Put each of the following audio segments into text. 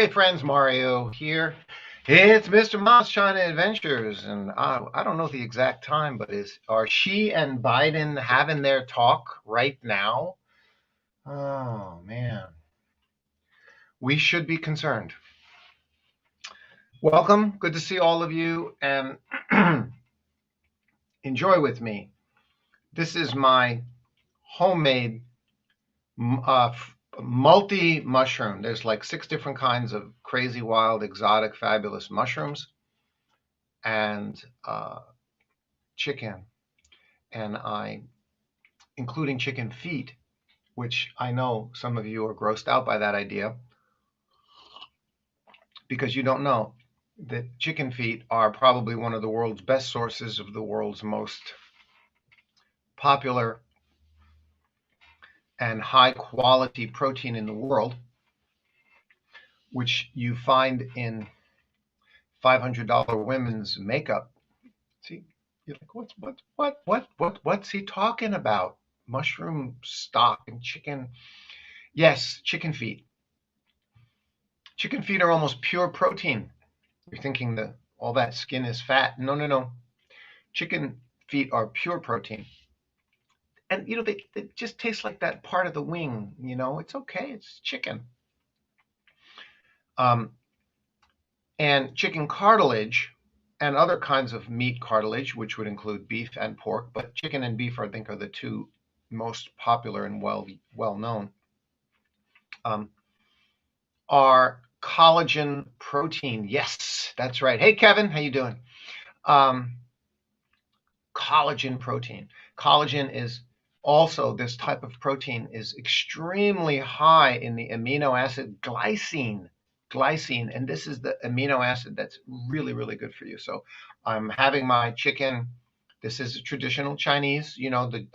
Hey friends, Mario here. It's Mr. Moss China Adventures, and I don't know the exact time, but are Xi and Biden having their talk right now? Oh man, we should be concerned. Welcome, good to see all of you, and enjoy with me. This is my homemade multi mushroom. There's like 6 different kinds of crazy, wild, exotic, fabulous mushrooms, and chicken, and including chicken feet, which I know some of you are grossed out by that idea because you don't know that chicken feet are probably one of the world's best sources of the world's most popular and high quality protein in the world, which you find in $500 women's makeup. See, you're like, what's he talking about? Mushroom stock and chicken. Yes, chicken feet. Chicken feet are almost pure protein. You're thinking that all that skin is fat. No. Chicken feet are pure protein. And, they just taste like that part of the wing. It's okay. It's chicken. And chicken cartilage and other kinds of meat cartilage, which would include beef and pork, but chicken and beef, I think, are the two most popular and well known, are collagen protein. Yes, that's right. Hey, Kevin, how you doing? Collagen protein. Collagen is also, this type of protein is extremely high in the amino acid glycine, and this is the amino acid that's really, really good for you. So I'm having my chicken. This is a traditional Chinese.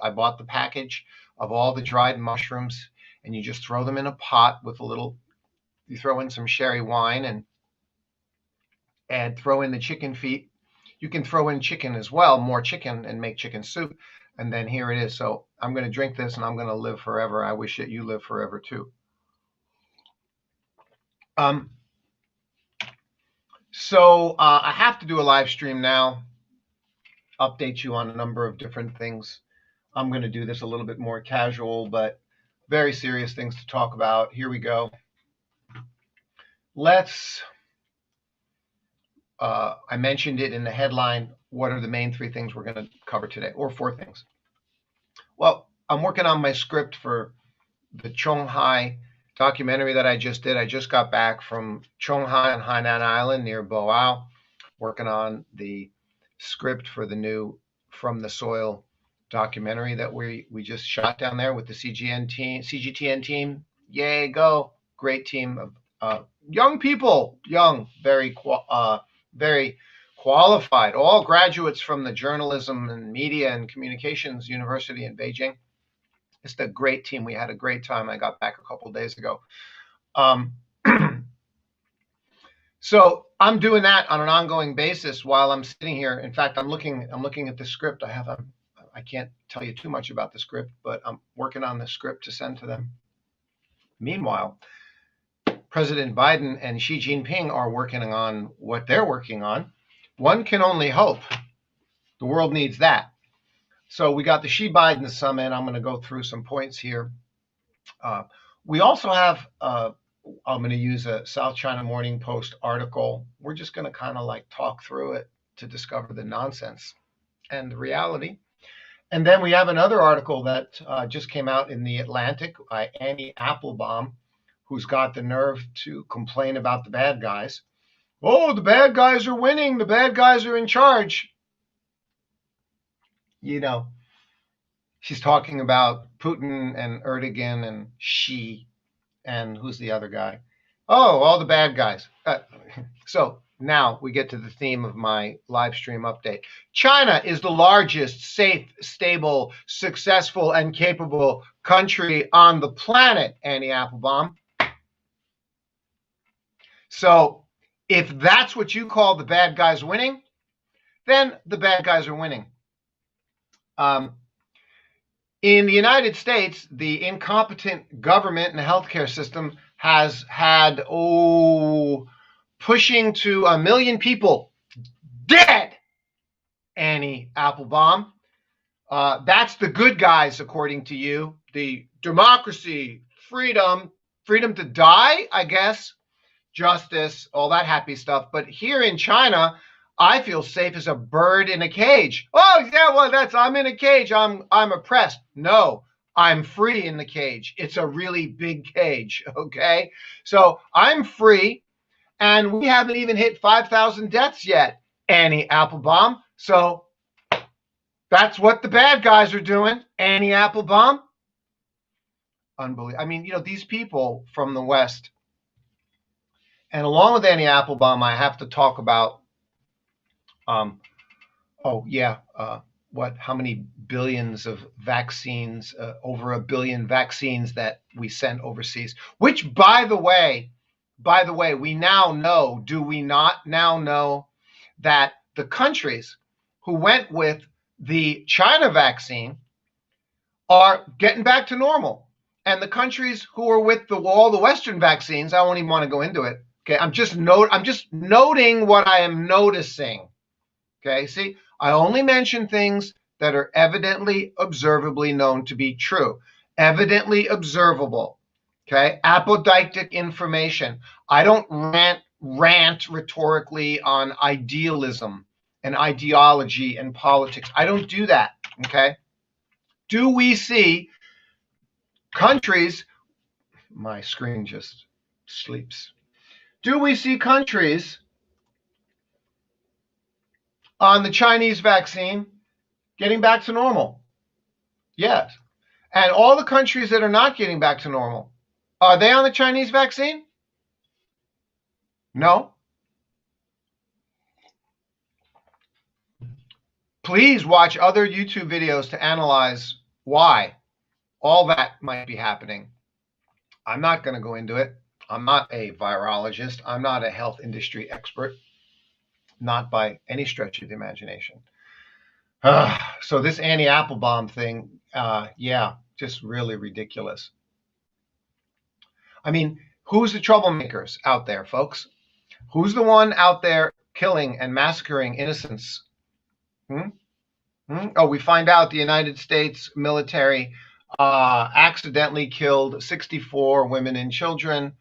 I bought the package of all the dried mushrooms, and you just throw them in a pot with you throw in some sherry wine and throw in the chicken feet. You can throw in chicken as well, more chicken, and make chicken soup. And then here it is. So I'm going to drink this and I'm going to live forever. I wish that you live forever too. So I have to do a live stream now, update you on a number of different things. I'm going to do this a little bit more casual, but very serious things to talk about. Here we go. I mentioned it in the headline. What are the main 3 things we're going to cover today, or 4 things? Well, I'm working on my script for the Zhonghai documentary that I just did. I just got back from Zhonghai on Hainan Island near Boao, working on the script for the new From the Soil documentary that we just shot down there with the CGTN team. Yay, go. Great team of young people, very qualified, all graduates from the Journalism and Media and Communications University in Beijing. It's a great team. We had a great time. I got back a couple of days ago. So I'm doing that on an ongoing basis while I'm sitting here. In fact, I'm looking at the script. I can't tell you too much about the script, but I'm working on the script to send to them. Meanwhile, President Biden and Xi Jinping are working on what they're working on. One can only hope. The world needs that. So we got the Xi-Biden summit. I'm going to go through some points here. We also have, I'm going to use a South China Morning Post article. We're just going to kind of like talk through it to discover the nonsense and the reality. And then we have another article that just came out in the Atlantic by Annie Applebaum, who's got the nerve to complain about the bad guys. Oh, the bad guys are winning. The bad guys are in charge. She's talking about Putin and Erdogan and Xi and who's the other guy? Oh, all the bad guys. So now we get to the theme of my live stream update. China is the largest, safe, stable, successful, and capable country on the planet, Annie Applebaum. So if that's what you call the bad guys winning, then the bad guys are winning. In the United States, the incompetent government and the healthcare system has had, pushing to 1 million people dead, Annie Applebaum. That's the good guys, according to you. The democracy, freedom to die, I guess, justice, all that happy stuff. But here in China, I feel safe as a bird in a cage. Oh, yeah, well, I'm in a cage. I'm oppressed. No, I'm free in the cage. It's a really big cage, okay? So I'm free, and we haven't even hit 5,000 deaths yet, Annie Applebaum. So that's what the bad guys are doing, Annie Applebaum. Unbelievable. I mean, these people from the West, and along with Annie Applebaum, I have to talk about, how many billions of vaccines, over 1 billion vaccines that we sent overseas, which, by the way, we now know, do we not now know, that the countries who went with the China vaccine are getting back to normal. And the countries who are with all the Western vaccines, I won't even want to go into it. Okay, I'm just noting what I am noticing. Okay, see, I only mention things that are evidently, observably known to be true. Evidently observable. Okay, apodictic information. I don't rant rhetorically on idealism and ideology and politics. I don't do that. Okay. Do we see countries? My screen just sleeps. Do we see countries on the Chinese vaccine getting back to normal? Yes. And all the countries that are not getting back to normal, are they on the Chinese vaccine? No. Please watch other YouTube videos to analyze why all that might be happening. I'm not going to go into it. I'm not a virologist. I'm not a health industry expert. Not by any stretch of the imagination. So this Annie Applebaum thing, just really ridiculous. I mean, who's the troublemakers out there, folks? Who's the one out there killing and massacring innocents? Oh, we find out the United States military accidentally killed 64 women and children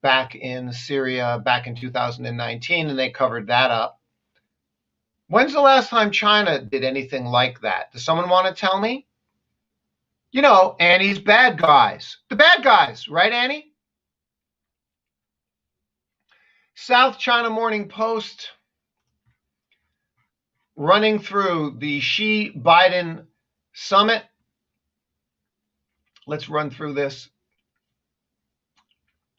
back in Syria back in 2019, and they covered that up. When's the last time China did anything like that? Does someone want to tell me? Annie's bad guys. The bad guys, right, Annie? South China Morning Post running through the Xi-Biden summit. Let's run through this.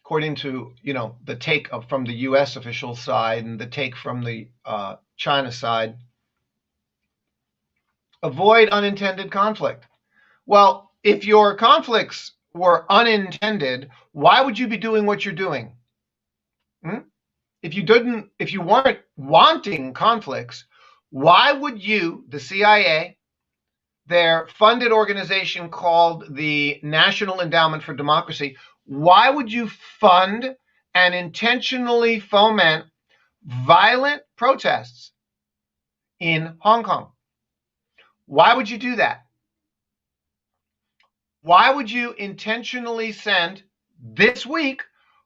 According to, the take from the U.S. official side and the take from the China side. Avoid unintended conflict. Well, if your conflicts were unintended, why would you be doing what you're doing? If you weren't wanting conflicts, why would you, the CIA, their funded organization called the National Endowment for Democracy, why would you fund and intentionally foment violent protests in Hong Kong? Why would you do that? Why would you intentionally send this week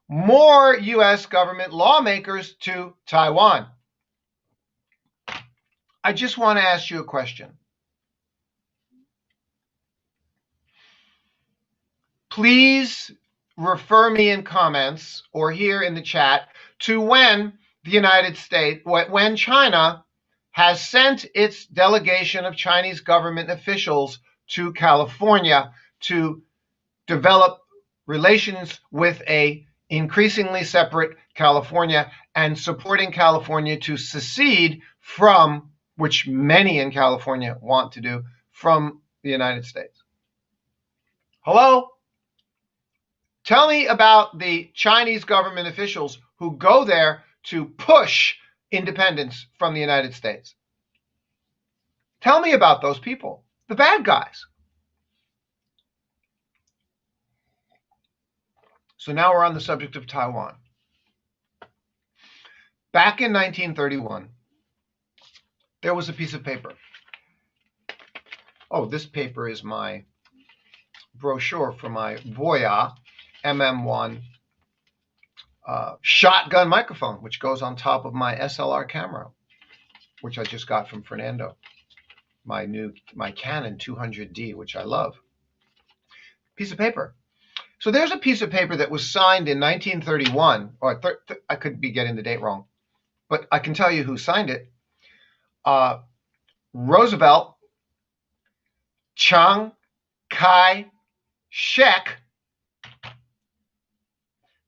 more U.S. government lawmakers to Taiwan? I just want to ask you a question. Please refer me in comments or here in the chat to when the United States, when China has sent its delegation of Chinese government officials to California to develop relations with a increasingly separate California and supporting California to secede from, which many in California want to do, from the United States. Hello? Tell me about the Chinese government officials who go there to push independence from the United States. Tell me about those people, the bad guys. So now we're on the subject of Taiwan. Back in 1931, there was a piece of paper. Oh, this paper is my brochure for my Voya MM1 shotgun microphone, which goes on top of my SLR camera, which I just got from Fernando. My Canon 200D, which I love. Piece of paper. So there's a piece of paper that was signed in 1931, or I could be getting the date wrong, but I can tell you who signed it. Roosevelt, Chiang Kai-shek,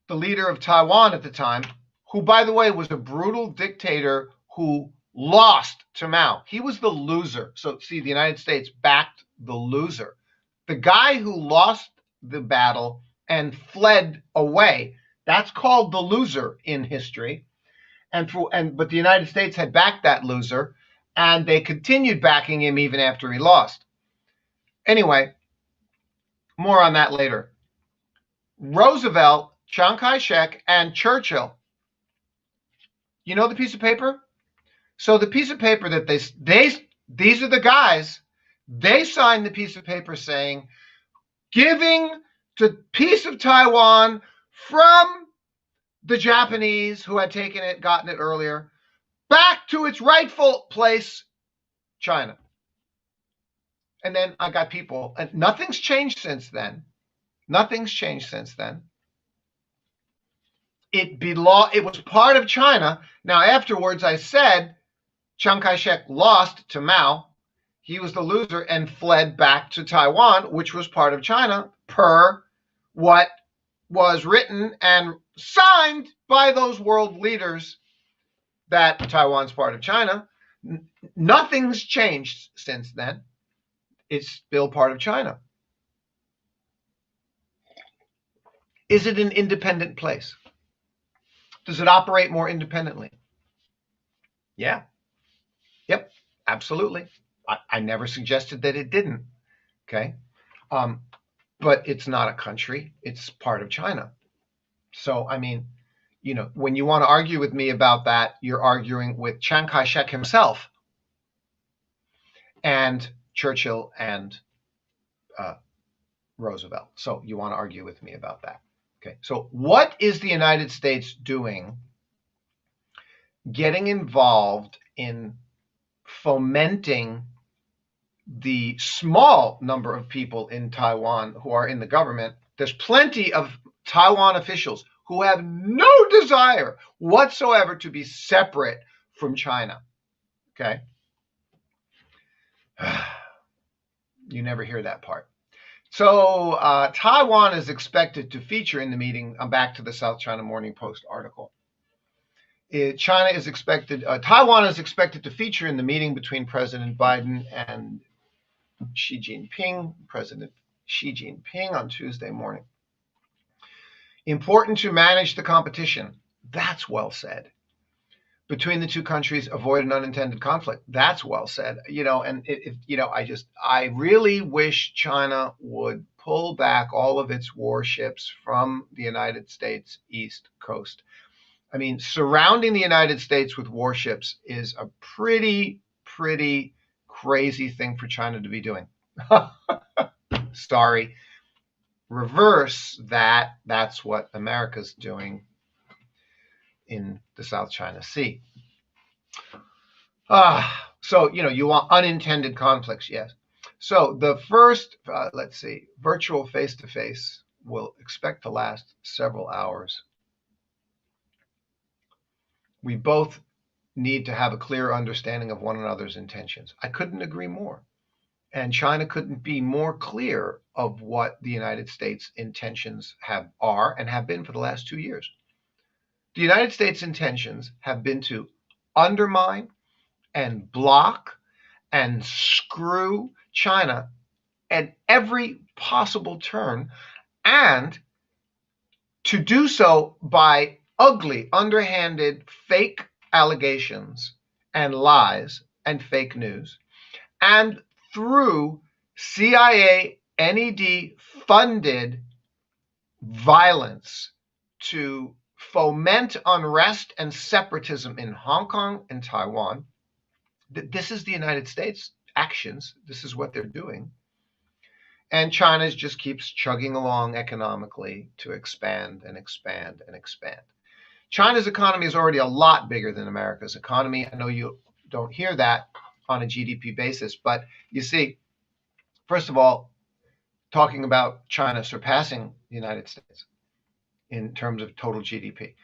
the leader of Taiwan at the time, who, by the way, was a brutal dictator who lost to Mao. He was the loser. So, see, the United States backed the loser. The guy who lost the battle and fled away, that's called the loser in history. But the United States had backed that loser, and they continued backing him even after he lost. Anyway, more on that later. Roosevelt, Chiang Kai-shek, and Churchill. You know the piece of paper? So the piece of paper that these are the guys, they signed the piece of paper saying, giving the piece of Taiwan from the Japanese who had gotten it earlier, back to its rightful place, China. And then I got people, and nothing's changed since then. Nothing's changed since then. It was part of China. Now, afterwards, I said Chiang Kai-shek lost to Mao. He was the loser and fled back to Taiwan, which was part of China, per what was written and signed by those world leaders that Taiwan's part of China. Nothing's changed since then. It's still part of China. Is it an independent place? Does it operate more independently? Yeah. Yep, absolutely. I never suggested that it didn't. Okay. But it's not a country. It's part of China. So, I mean, when you want to argue with me about that, you're arguing with Chiang Kai-shek himself and Churchill and Roosevelt. So you want to argue with me about that. Okay. So what is the United States doing getting involved in fomenting the small number of people in Taiwan who are in the government? There's plenty of Taiwan officials who have no desire whatsoever to be separate from China. Okay? You never hear that part. So Taiwan is expected to feature in the meeting. I'm back to the South China Morning Post article. Taiwan is expected to feature in the meeting between President Biden and President Xi Jinping on Tuesday morning. Important to manage the competition. That's well said. Between the two countries, avoid an unintended conflict. That's well said. I really wish China would pull back all of its warships from the United States East Coast. I mean, surrounding the United States with warships is a pretty crazy thing for China to be doing. Sorry. Reverse that. That's what America's doing in the South China Sea. So, you want unintended conflicts, yes. So the first, virtual face-to-face will expect to last several hours. We both need to have a clear understanding of one another's intentions. I couldn't agree more. And China couldn't be more clear of what the United States' intentions are and have been for the last 2 years. The United States' intentions have been to undermine and block and screw China at every possible turn, and to do so by ugly, underhanded, fake allegations and lies and fake news, and through CIA, NED funded violence, to foment unrest and separatism in Hong Kong and Taiwan. This is the United States actions. This is what they're doing. And China just keeps chugging along economically to expand and expand and expand. China's economy is already a lot bigger than America's economy. I know you don't hear that on a GDP basis, but you see, first of all, talking about China surpassing the United States in terms of total GDP.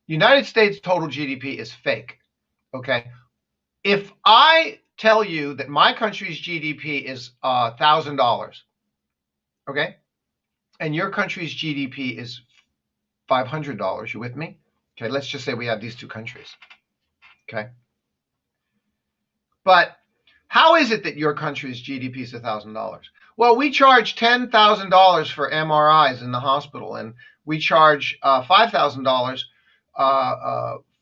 United States total GDP is fake, okay? If I tell you that my country's GDP is $1,000, okay, and your country's GDP is $500, you with me? Okay, let's just say we have these two countries, okay? But how is it that your country's GDP is $1,000? Well, we charge $10,000 for MRIs in the hospital, and we charge $5,000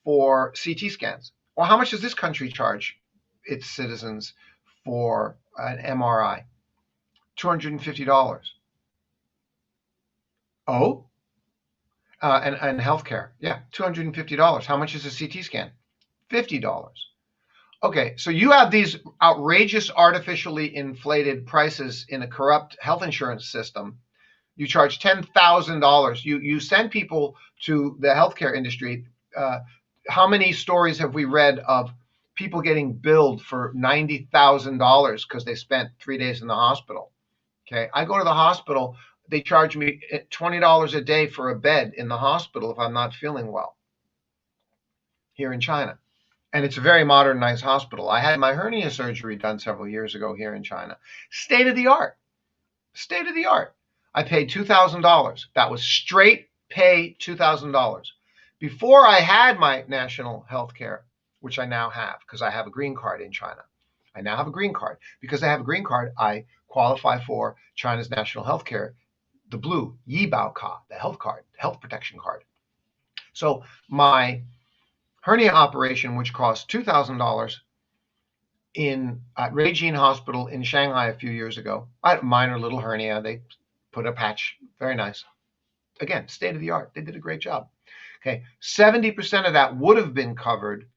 for CT scans. Well, how much does this country charge its citizens for an MRI? $250. Oh, and healthcare, yeah, $250. How much is a CT scan? $50. Okay, so you have these outrageous, artificially inflated prices in a corrupt health insurance system. You charge $10,000. You send people to the healthcare industry. How many stories have we read of people getting billed for $90,000 because they spent 3 days in the hospital? Okay, I go to the hospital. They charge me $20 a day for a bed in the hospital if I'm not feeling well here in China. And it's a very modernized hospital. I had my hernia surgery done several years ago here in China. State of the art. State of the art. I paid $2,000. That was straight pay $2,000. Before I had my national health care, which I now have because I have a green card in China. I now have a green card. Because I have a green card, I qualify for China's national health care, the blue, Yibao-Ka, the health card, health protection card. So my hernia operation, which cost $2,000 in Ruijin Hospital in Shanghai a few years ago. I had a minor little hernia. They put a patch. Very nice. Again, state of the art. They did a great job. Okay, 70% of that would have been covered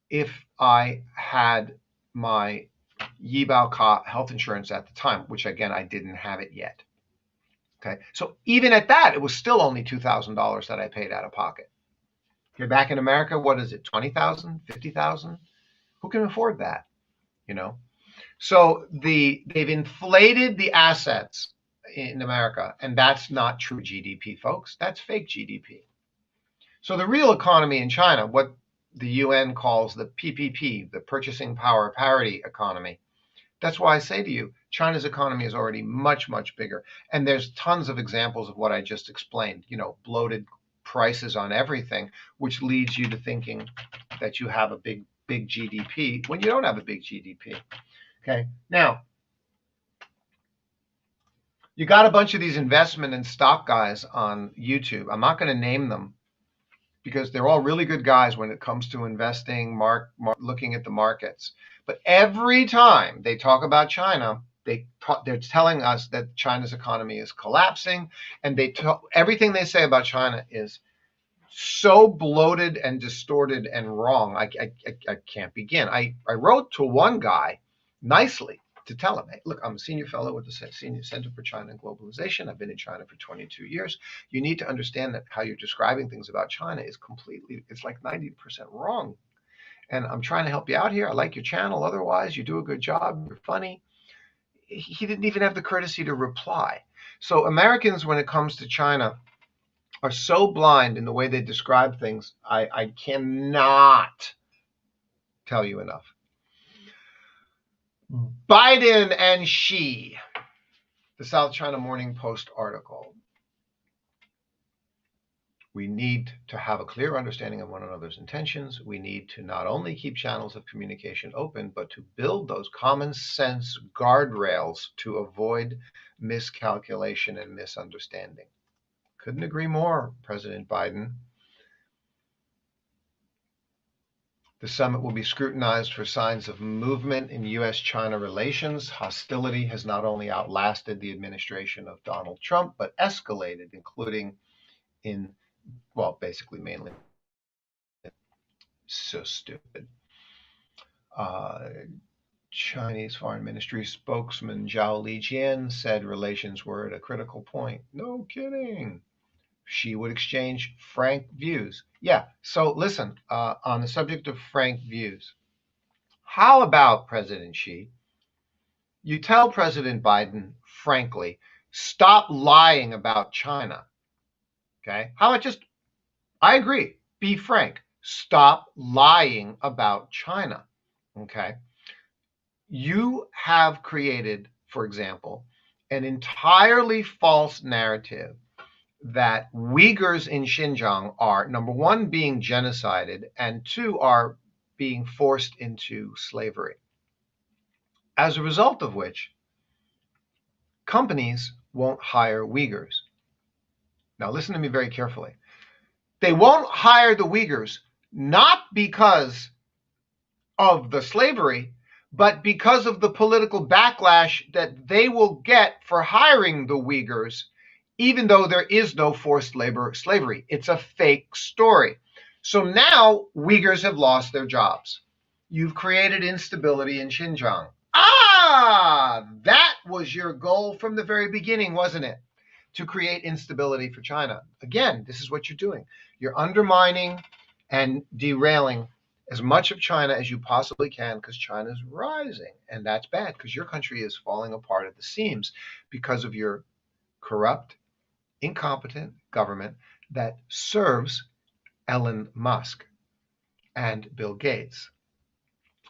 if I had my Yibao-Ka health insurance at the time, which again, I didn't have it yet. Okay, so even at that, it was still only $2,000 that I paid out of pocket. You're back in America, what is it, 20,000, 50,000? Who can afford that, you know? So they've inflated the assets in America, and that's not true GDP, folks. That's fake GDP. So the real economy in China, what the UN calls the PPP, the Purchasing Power Parity economy, that's why I say to you, China's economy is already much, much bigger. And there's tons of examples of what I just explained, you know, bloated prices on everything, which leads you to thinking that you have a big GDP when you don't have a big GDP. Okay, now you got a bunch of these investment and stock guys on YouTube. I'm not going to name them because they're all really good guys when it comes to investing, looking at the markets. But every time they talk about China, they're telling us that China's economy is collapsing, and everything they say about China is so bloated and distorted and wrong. I can't begin. I wrote to one guy nicely to tell him, hey, look, I'm a senior fellow with the Senior Center for China and Globalization. I've been in China for 22 years. You need to understand that how you're describing things about China is it's like 90% wrong. And I'm trying to help you out here. I like your channel. Otherwise, you do a good job. You're funny. He didn't even have the courtesy to reply. So Americans, when it comes to China, are so blind in the way they describe things, I cannot tell you enough. Biden and Xi, the South China Morning Post article. We need to have a clear understanding of one another's intentions. We need to not only keep channels of communication open, but to build those common sense guardrails to avoid miscalculation and misunderstanding. Couldn't agree more, President Biden. The summit will be scrutinized for signs of movement in U.S.-China relations. Hostility has not only outlasted the administration of Donald Trump, but escalated, including in, well, basically mainly. So stupid. Chinese Foreign Ministry spokesman Zhao Lijian said relations were at a critical point. No kidding. She would exchange frank views. Yeah, so listen, on the subject of frank views, how about President Xi? You tell President Biden, frankly, stop lying about China. Okay? How about just, I agree, be frank. Stop lying about China. Okay? You have created, for example, an entirely false narrative that Uyghurs in Xinjiang are, number one, being genocided, and two, are being forced into slavery. As a result of which, companies won't hire Uyghurs. Now, listen to me very carefully. They won't hire the Uyghurs not because of the slavery, but because of the political backlash that they will get for hiring the Uyghurs, even though there is no forced labor slavery. It's a fake story. So now Uyghurs have lost their jobs. You've created instability in Xinjiang. That was your goal from the very beginning, wasn't it? To create instability for China. Again, this is what you're doing. You're undermining and derailing as much of China as you possibly can, because China's rising. And that's bad, because your country is falling apart at the seams because of your corrupt, incompetent government that serves Elon Musk and Bill Gates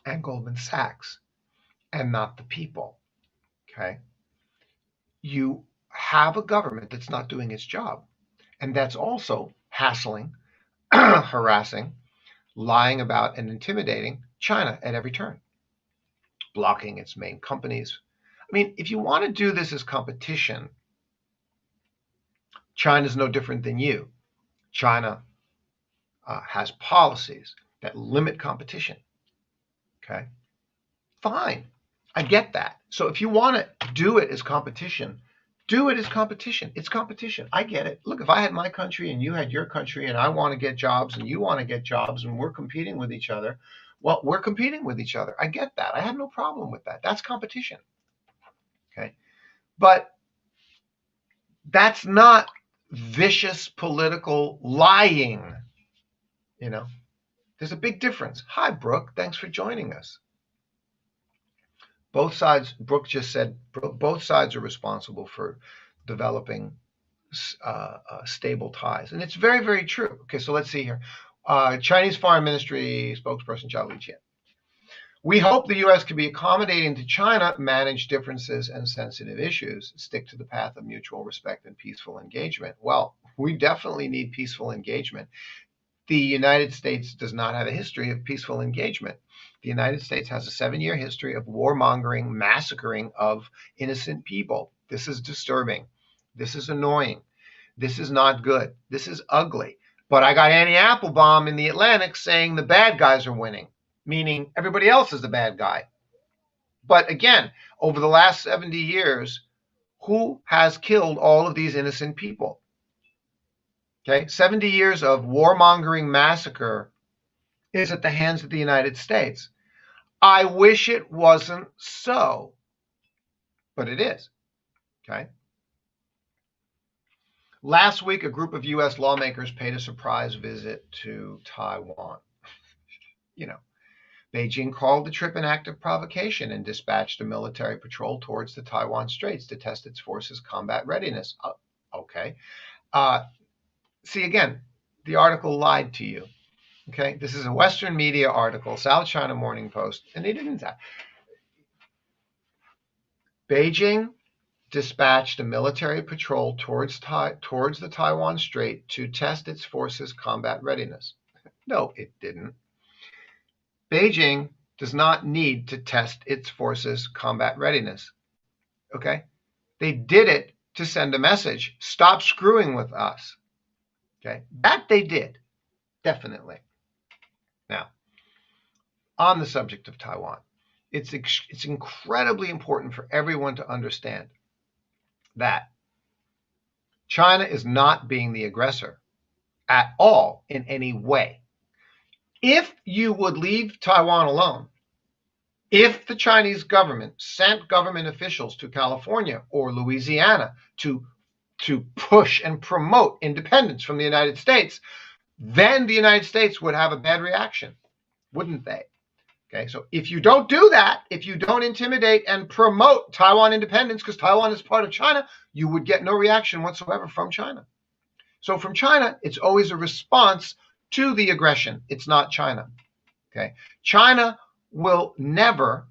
and Goldman Sachs, and not the people. Okay? You have a government that's not doing its job, and that's also hassling, harassing, lying about, and intimidating China at every turn, blocking its main companies. I mean, if you want to do this as competition, China's no different than you. China has policies that limit competition. Okay? Fine. I get that. So if you want to do it as competition, do it as competition. It's competition. I get it. Look, if I had my country and you had your country, and I want to get jobs and you want to get jobs, and we're competing with each other, well, we're competing with each other. I get that. I have no problem with that. That's competition. Okay? But that's not vicious political lying. You know, there's a big difference. Hi, Brooke. Thanks for joining us. Both sides, Brooke just said, both sides are responsible for developing stable ties. And it's very, very true. Okay, so let's see here. Chinese Foreign Ministry spokesperson Zhao Lijian. We hope the U.S. can be accommodating to China, manage differences and sensitive issues, stick to the path of mutual respect and peaceful engagement. Well, we definitely need peaceful engagement. The United States does not have a history of peaceful engagement. The United States has a 7-year history of warmongering, massacring of innocent people. This is disturbing. This is annoying. This is not good. This is ugly. But I got Annie Applebaum in the Atlantic saying the bad guys are winning, meaning everybody else is the bad guy. But again, over the last 70 years, who has killed all of these innocent people? Okay, 70 years of warmongering massacre is at the hands of the United States. I wish it wasn't so, but it is. Okay. Last week, a group of U.S. lawmakers paid a surprise visit to Taiwan. You know, Beijing called the trip an act of provocation and dispatched a military patrol towards the Taiwan Straits to test its forces' combat readiness. Okay. See, again, the article lied to you. Okay, this is a Western media article, South China Morning Post, and they didn't. Beijing dispatched a military patrol towards the Taiwan Strait to test its forces' combat readiness. No, it didn't. Beijing does not need to test its forces' combat readiness. Okay, they did it to send a message: stop screwing with us. Okay, that they did, definitely. Now, on the subject of Taiwan. It's incredibly important for everyone to understand that China is not being the aggressor at all in any way. If you would leave Taiwan alone, if the Chinese government sent government officials to California or Louisiana to push and promote independence from the United States, then the United States would have a bad reaction, wouldn't they? Okay, so if you don't do that, if you don't intimidate and promote Taiwan independence, because Taiwan is part of China, you would get no reaction whatsoever from China. So from China, it's always a response to the aggression. It's not China. Okay, China will never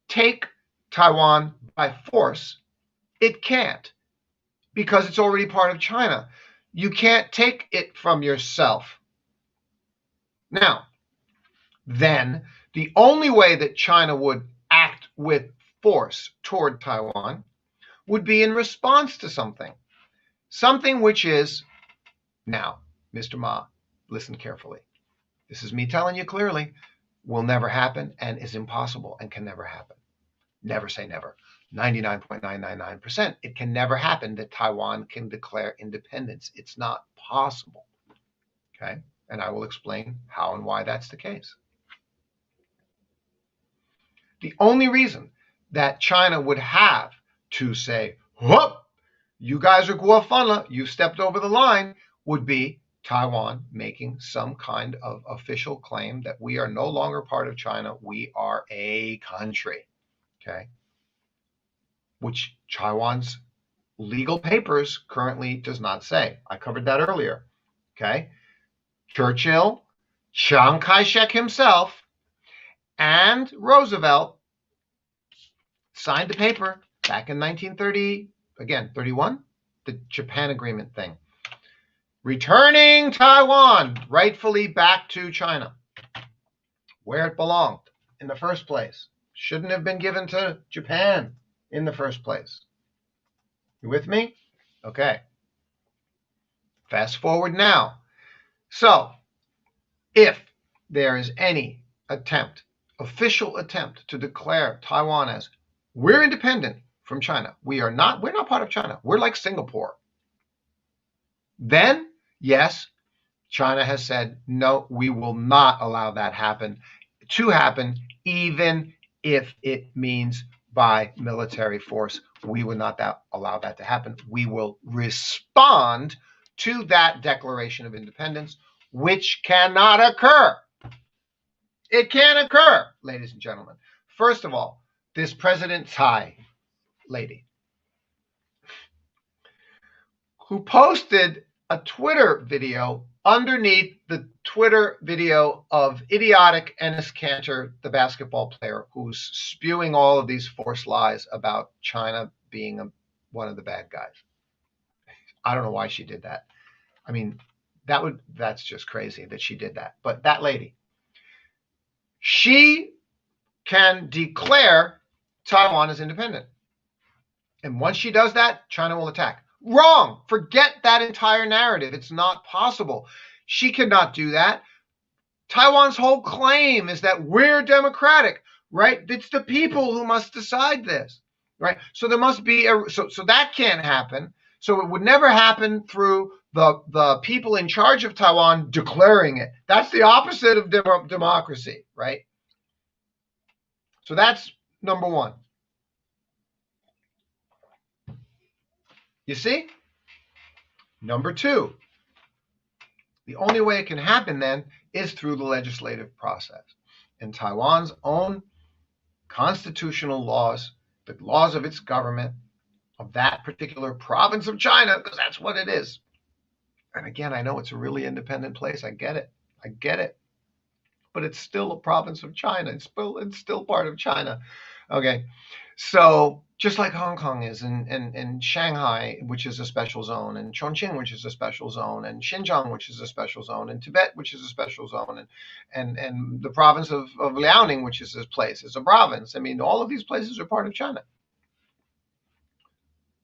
take Taiwan by force. It can't, because it's already part of China. You can't take it from yourself. Now, then the only way that China would act with force toward Taiwan would be in response to something which is, now, Mr. Ma, listen carefully. This is me telling you clearly, will never happen and is impossible and can never happen. Never say never. 99.999%. It can never happen that Taiwan can declare independence. It's not possible. Okay? And I will explain how and why that's the case. The only reason that China would have to say, whoop, you guys are guafunla, you stepped over the line, would be Taiwan making some kind of official claim that we are no longer part of China, we are a country. Okay? Which Taiwan's legal papers currently does not say. I covered that earlier. Okay? Churchill, Chiang Kai-shek himself, and Roosevelt signed the paper back in 1930, again, 31, the Japan Agreement thing. Returning Taiwan rightfully back to China, where it belonged in the first place. Shouldn't have been given to Japan in the first place. You with me? Okay. Fast forward now. So, if there is any attempt, official attempt to declare Taiwan as we're independent from China, we're not part of China, we're like Singapore, then yes, China has said, no, we will not allow that to happen, even if it means by military force. We will not allow that to happen. We will respond to that declaration of independence, which cannot occur. It can't occur, ladies and gentlemen. First of all, this President Tsai lady, who posted a Twitter video underneath the Twitter video of idiotic Enes Kanter, the basketball player, who's spewing all of these false lies about China being one of the bad guys. I don't know why she did that. I mean, that's just crazy that she did that. But that lady, she can declare Taiwan as independent. And once she does that, China will attack. Wrong. Forget that entire narrative. It's not possible. She cannot do that. Taiwan's whole claim is that we're democratic, right? It's the people who must decide this, right? So there must be so that can't happen. So it would never happen through the people in charge of Taiwan declaring it. That's the opposite of democracy, right? So that's number one. You see? Number two, the only way it can happen then is through the legislative process. And Taiwan's own constitutional laws, the laws of its government, of that particular province of China, because that's what it is. And again, I know it's a really independent place. I get it. But it's still a province of China. It's still part of China. Okay. So just like Hong Kong is, and Shanghai, which is a special zone, and Chongqing, which is a special zone, and Xinjiang, which is a special zone, and Tibet, which is a special zone, and the province of Liaoning, which is this place, is a province. I mean, all of these places are part of China.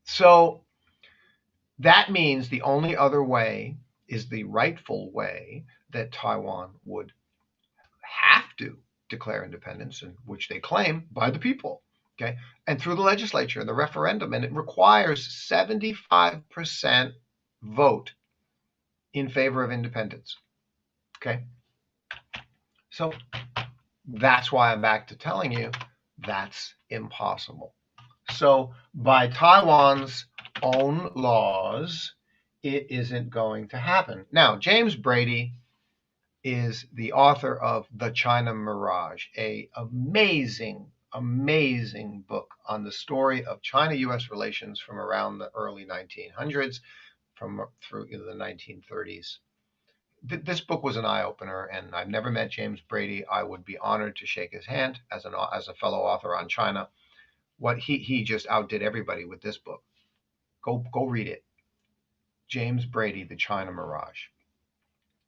So that means the only other way is the rightful way that Taiwan would have to declare independence, and which they claim by the people, okay, and through the legislature and the referendum, and it requires 75% vote in favor of independence, okay? So that's why I'm back to telling you that's impossible. So by Taiwan's own laws, it isn't going to happen. Now, James Brady is the author of The China Mirage, an amazing book on the story of China-U.S. relations from around the early 1900s through the 1930s. This book was an eye-opener, and I've never met James Brady. I would be honored to shake his hand as a fellow author on China. He just outdid everybody with this book. Go read it. James Brady, The China Mirage.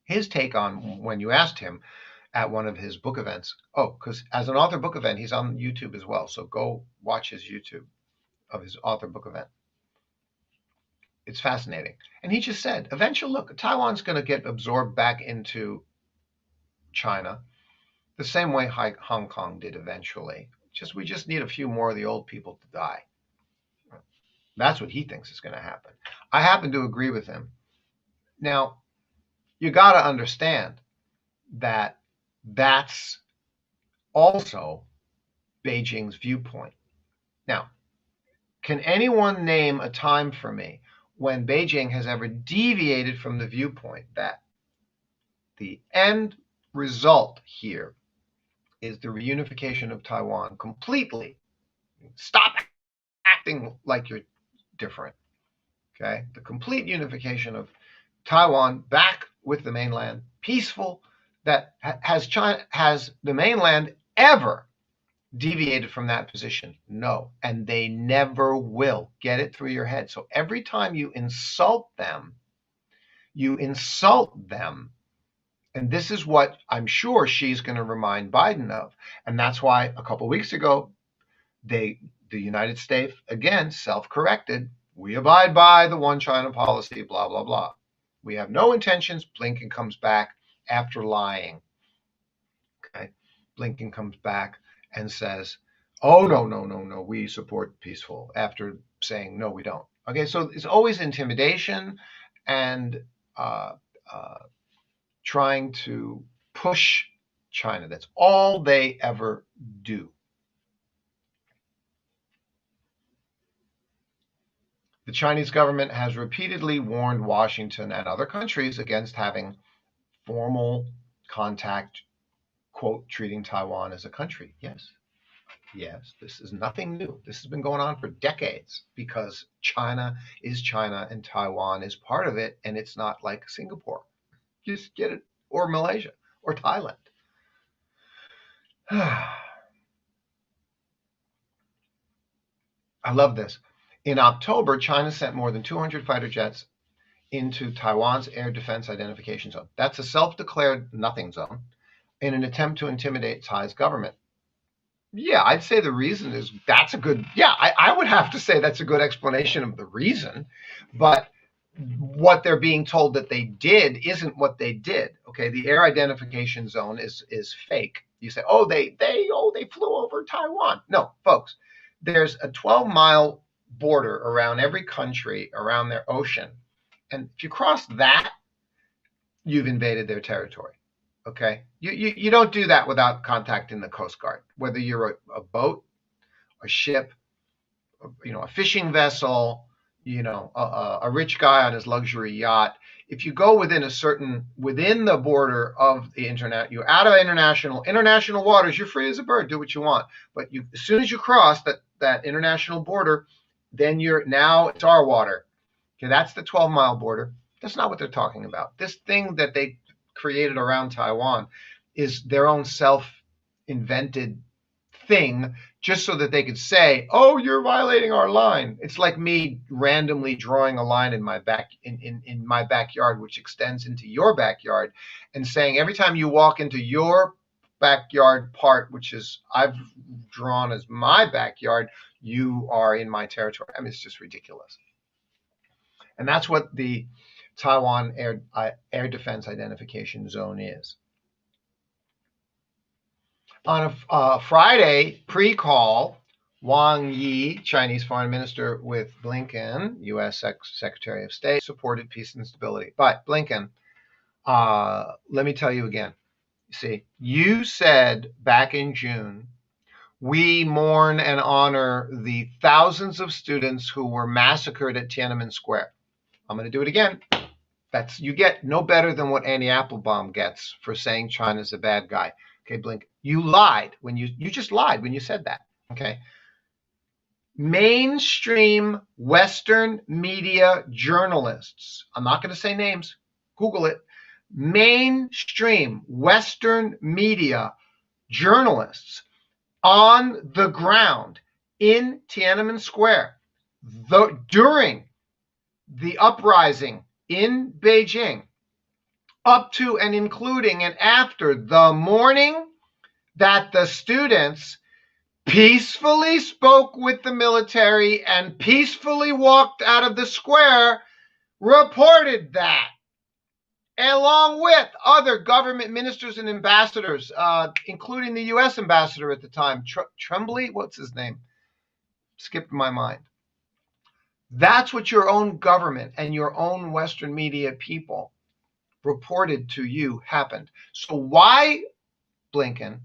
His take on, when you asked him at one of his book events, because as an author book event, he's on YouTube as well. So go watch his YouTube of his author book event. It's fascinating. And he just said, eventually, look, Taiwan's going to get absorbed back into China the same way Hong Kong did eventually. We just need a few more of the old people to die. That's what he thinks is going to happen. I happen to agree with him. Now, you got to understand that that's also Beijing's viewpoint. Now, can anyone name a time for me when Beijing has ever deviated from the viewpoint that the end result here is the reunification of Taiwan completely? Stop acting like you're different. Okay? The complete unification of Taiwan back with the mainland, peaceful. That has the mainland ever deviated from that position? No, and they never will. Get it through your head. So every time you insult them, and this is what I'm sure she's going to remind Biden of. And that's why a couple of weeks ago, the United States, again, self-corrected. We abide by the one China policy, blah, blah, blah. We have no intentions. Blinken comes back after lying. Okay, Blinken comes back and says, oh, no, we support peaceful, after saying, no, we don't. Okay, so it's always intimidation and trying to push China. That's all they ever do. The Chinese government has repeatedly warned Washington and other countries against having formal contact, quote, treating Taiwan as a country. Yes, this is nothing new. This has been going on for decades because China is China and Taiwan is part of it, and it's not like Singapore. Just get it, or Malaysia, or Thailand. I love this. In October, China sent more than 200 fighter jets into Taiwan's air defense identification zone. That's a self-declared nothing zone in an attempt to intimidate Tsai's government. Yeah, I'd say the reason is that's a good, I would have to say that's a good explanation of the reason, but what they're being told that they did isn't what they did. Okay, the air identification zone is fake. You say, they flew over Taiwan. No, folks, there's a 12-mile border around every country around their ocean, and if you cross that, you've invaded their territory. Okay, you don't do that without contacting the Coast Guard, whether you're a boat, a ship, a fishing vessel, a rich guy on his luxury yacht. If you go within the border of the internet, you're out of international waters. You're free as a bird. Do what you want. But as soon as you cross that international border, then it's our water. Okay, that's the 12-mile border. That's not what they're talking about. This thing that they created around Taiwan is their own self-invented thing, just so that they could say, oh, you're violating our line. It's like me randomly drawing a line in my backyard, which extends into your backyard, and saying every time you walk into your backyard part, which is I've drawn as my backyard, you are in my territory. I mean, it's just ridiculous. And that's what the Taiwan air defense identification zone is. On a Friday pre-call, Wang Yi, Chinese foreign minister, with Blinken, U.S. Secretary of State, supported peace and stability. But Blinken, let me tell you again. See, you said back in June, we mourn and honor the thousands of students who were massacred at Tiananmen Square. I'm going to do it again. You get no better than what Annie Applebaum gets for saying China's a bad guy. Okay, Blink, you lied when you just lied when you said that. Okay. Mainstream Western media journalists, I'm not going to say names, Google it. Mainstream Western media journalists on the ground in Tiananmen Square during the uprising in Beijing, up to and including and after the morning that the students peacefully spoke with the military and peacefully walked out of the square, reported that, along with other government ministers and ambassadors, including the U.S. ambassador at the time, Tremblay, what's his name? Skipped my mind. That's what your own government and your own Western media people reported to you happened. So why, Blinken,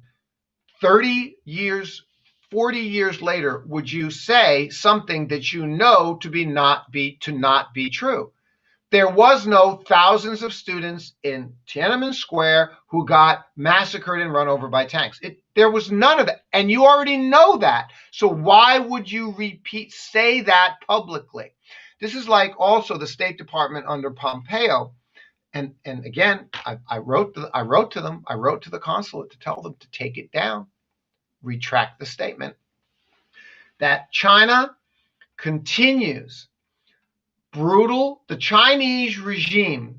30 years, 40 years later, would you say something that you know to not be true? There was no thousands of students in Tiananmen Square who got massacred and run over by tanks. There was none of that. And you already know that. So why would you say that publicly? This is like also the State Department under Pompeo. And again, I wrote to the consulate to tell them to take it down, retract the statement, that China continues the Chinese regime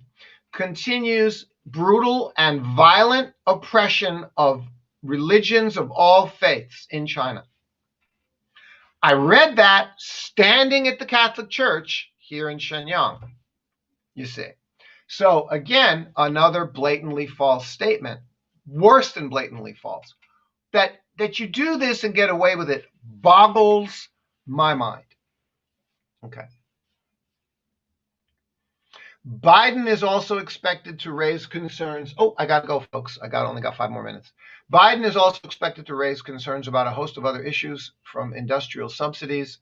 continues brutal and violent oppression of religions of all faiths in China. I read that standing at the Catholic Church here in Shenyang, you see. So again, another blatantly false statement, worse than blatantly false. That you do this and get away with it boggles my mind. Okay. Biden is also expected to raise concerns. Oh, I got to go, folks. Only got 5 more minutes. Biden is also expected to raise concerns about a host of other issues, from industrial subsidies,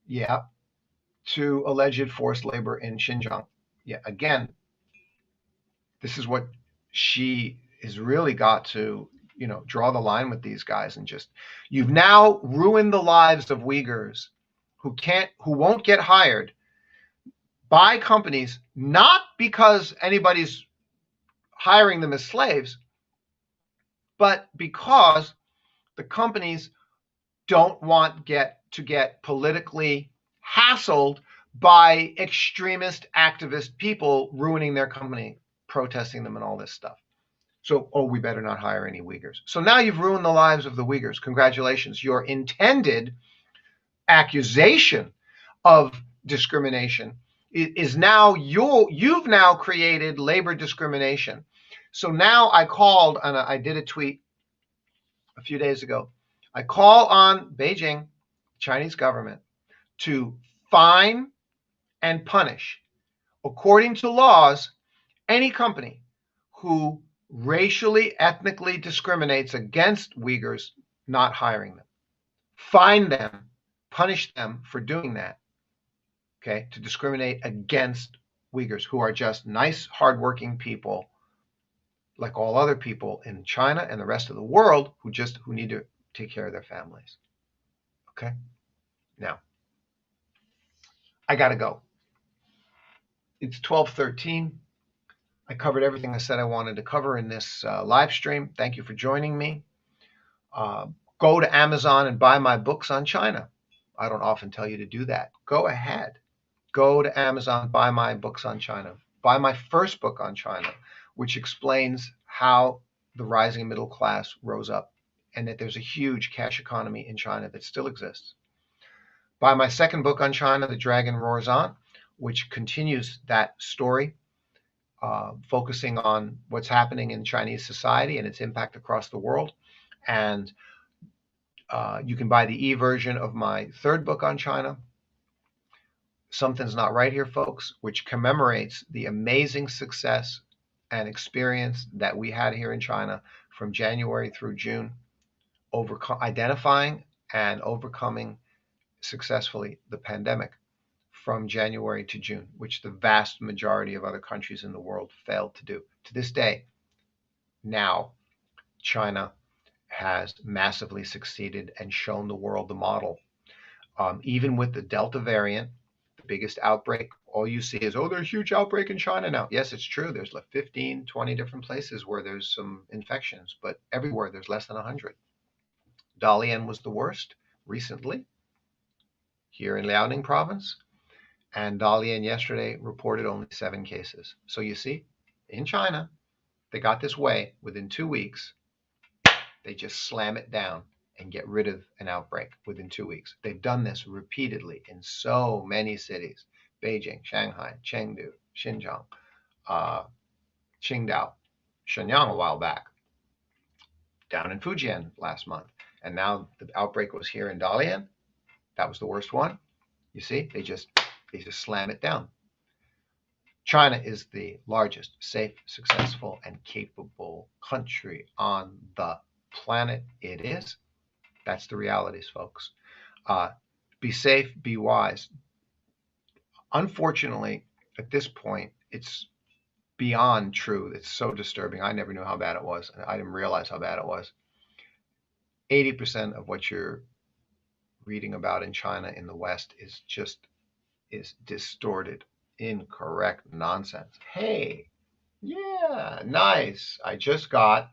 to alleged forced labor in Xinjiang. Yeah, again, this is what she has really got to, draw the line with these guys and you've now ruined the lives of Uyghurs who won't get hired by companies, not because anybody's hiring them as slaves, but because the companies don't want to get politically hassled by extremist activist people ruining their company, protesting them and all this stuff. So, we better not hire any Uyghurs. So now you've ruined the lives of the Uyghurs. Congratulations. Your intended accusation of discrimination is now you've now created labor discrimination. So now I called, and I did a tweet a few days ago. I call on Beijing, Chinese government, to fine and punish, according to laws, any company who racially, ethnically discriminates against Uyghurs, not hiring them. Fine them, punish them for doing that. Okay, to discriminate against Uyghurs, who are just nice, hardworking people, like all other people in China and the rest of the world, who need to take care of their families. Okay, now I gotta go. It's 12:13. I covered everything I said I wanted to cover in this live stream. Thank you for joining me. Go to Amazon and buy my books on China. I don't often tell you to do that. Go ahead. Go to Amazon, buy my books on China. Buy my first book on China, which explains how the rising middle class rose up and that there's a huge cash economy in China that still exists. Buy my second book on China, The Dragon Roars On, which continues that story, focusing on what's happening in Chinese society and its impact across the world. And you can buy the e-version of my third book on China, Something's Not Right Here, Folks, which commemorates the amazing success and experience that we had here in China from January through June, identifying and overcoming successfully the pandemic from January to June, which the vast majority of other countries in the world failed to do. To this day, now China has massively succeeded and shown the world the model. Even with the Delta variant, the biggest outbreak, all you see is, oh, there's a huge outbreak in China now. Yes, it's true. There's like 15, 20 different places where there's some infections, but everywhere there's less than 100. Dalian was the worst recently here in Liaoning province, and Dalian yesterday reported only 7 cases. So you see, in China, they got this way within 2 weeks. They just slam it down and get rid of an outbreak within 2 weeks. They've done this repeatedly in so many cities: Beijing, Shanghai, Chengdu, Xinjiang, Qingdao, Shenyang a while back, down in Fujian last month. And now the outbreak was here in Dalian. That was the worst one. You see, they just slam it down. China is the largest, safe, successful, and capable country on the planet. It is. That's the realities, folks. Be safe, be wise. Unfortunately, at this point, it's beyond true. It's so disturbing. I never knew how bad it was. I didn't realize how bad it was. 80% of what you're reading about in China in the West is distorted, incorrect nonsense. Hey, yeah, nice. I just got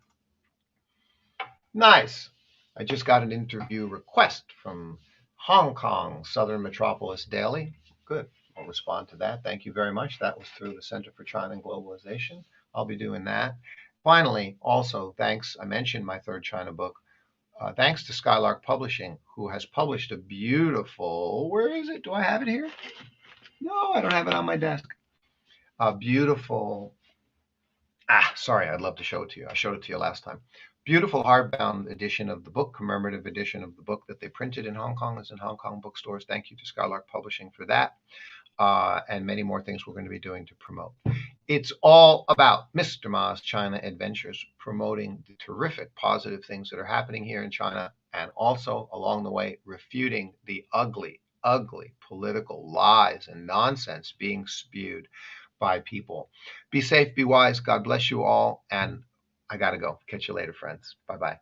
an interview request from Hong Kong Southern Metropolis Daily. Good. I'll respond to that. Thank you very much. That was through the Center for China and Globalization. I'll be doing that. Finally, also, thanks. I mentioned my third China book. Thanks to Skylark Publishing, who has published a beautiful, where is it? Do I have it here? No, I don't have it on my desk. A beautiful, sorry, I'd love to show it to you. I showed it to you last time. Beautiful hardbound edition of the book, commemorative edition of the book that they printed in Hong Kong. It's in Hong Kong bookstores. Thank you to Skylark Publishing for that. And many more things we're going to be doing to promote. It's all about Mr. Ma's China Adventures, promoting the terrific positive things that are happening here in China, and also along the way refuting the ugly, ugly political lies and nonsense being spewed by people. Be safe, be wise. God bless you all. And I got to go. Catch you later, friends. Bye-bye.